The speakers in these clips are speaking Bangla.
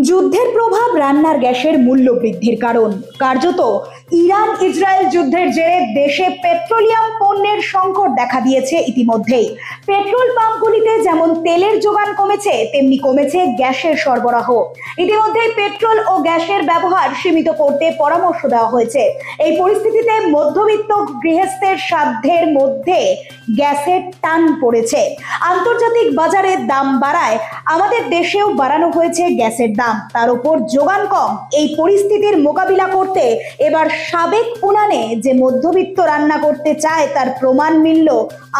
যুদ্ধের প্রভাব রান্নার গ্যাসের মূল্য বৃদ্ধির কারণ। কার্যত ইরান ইসরায়েল যুদ্ধের জেরে দেশে পেট্রোলিয়াম পণ্যের সংকট দেখা দিয়েছে ইতিমধ্যেই। পেট্রোল পাম্পগুলিতে যেমন তেলের যোগান কমেছে, তেমনি কমেছে গ্যাসের সরবরাহ। ইতিমধ্যেই পেট্রোল ও গ্যাসের ব্যবহার সীমিত করতে পরামর্শ দেওয়া হয়েছে। এই পরিস্থিতিতে মধ্যবিত্ত গৃহস্থের সাধ্যের মধ্যে গ্যাসের টান পড়েছে। আন্তর্জাতিক বাজারে দাম বাড়ায় আমাদের দেশেও বাড়ানো হয়েছে গ্যাসের দাম, তার উপর যোগান কম। এই পরিস্থিতির মোকাবিলা করতে এবার সাবেক উনানে যে মধ্যবিত্ত রান্না করতে চায় তার প্রমাণ মিলল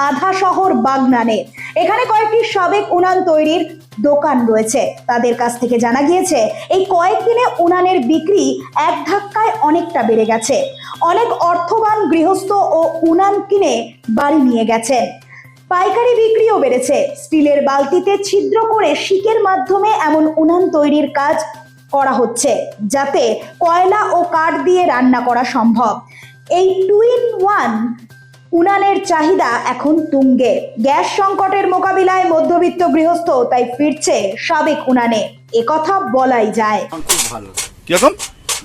আধা শহর বাগনানে। এখানে কয়েকটি সাবেক উনান তৈরির দোকান রয়েছে। তাদের কাছ থেকে জানা গিয়েছে এই কয়েকদিনে উনানের বিক্রি এক ধাক্কায় অনেকটা বেড়ে গেছে। অনেক অর্থবান গৃহস্থ ও উনান কিনে বাড়ি নিয়ে গেছেন। পাইকারি বিক্রিও বেড়েছে। স্টিলের বালতিতে ছিদ্র করে শিকের মাধ্যমে এমন উনান তৈরির কাজ করা হচ্ছে, যাতে কয়লা ও কাঠ দিয়ে রান্না করা সম্ভব। এই 2-in-1 উনানের চাহিদা এখন তুঙ্গে। গ্যাস সংকটের মোকাবিলায় মধ্যবিত্ত গৃহস্থ তাই ফিরছে সাবেক উনানে, একথা বলাই যায়। খুব ভালো। কিরকম?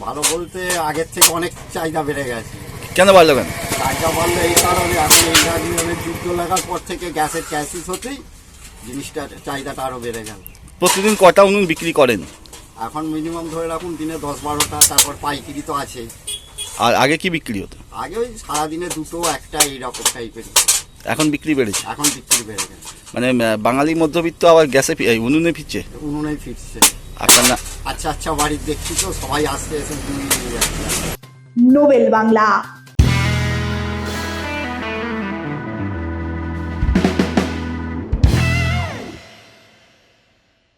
ভালো বলতে আগের থেকে অনেক চাহিদা বেড়ে গেছে। কেন বাড়লো কেন? চাহিদা বাড়লে এই কারণে এখন ইন্ডিয়ানের যুদ্ধ লাগার পর থেকে গ্যাসের ক্রাইসিস হতেই জিনিসটার চাহিদাটা আরও বেড়ে গেল। প্রতিদিন কটা উনুন বিক্রি করেন? এখন মিনিমাম ধরে রাখুন দিনে 10-12টা, তারপর পাইকারি তো আছে। আর আগে কি বিক্রি হতো? আগে ওই সারাদিনে দুটো একটা এইরকম টাইপের। এখন বিক্রি বেড়েছে। এখন বিক্রি বেড়ে গেছে। মানে বাঙালি মধ্যবিত্ত আবার গ্যাসে উনুনে ফিরছে। উনুনেই ফিরছে। আপনার না আচ্ছা বাড়ির দেখছি তো সবাই আসতে এসে নিয়ে যাচ্ছে। নোবেল বাংলা।